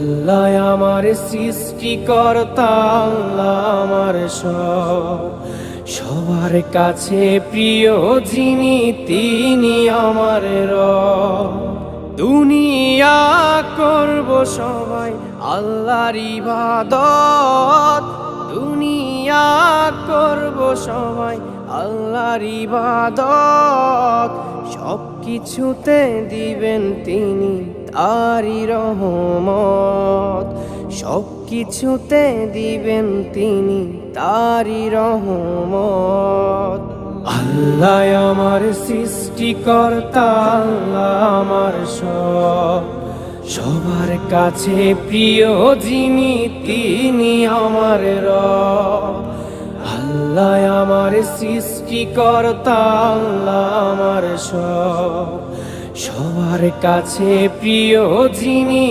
আল্লাহ আমার সৃষ্টিকর্তা, আল্লাহ আমার সবার কাছে প্রিয় যিনি তিনি আমার রব। দুনিয়া করব সবাই আল্লাহর ইবাদত, দুনিয়া করব সবাই আল্লাহর ইবাদত। সব কিছুতে দিবেন তিনি তারি রহমত, সব কিছুতে দিবেন তিনি তারি রহমত। আল্লাহ আমার সৃষ্টিকর্তা, আল্লাহ আমার সবার কাছে প্রিয় যিনি তিনি আমার রব। আল্লাহ আমার সৃষ্টিকর্তা, আল্লাহ আমার সবার কাছে প্রিয় যিনি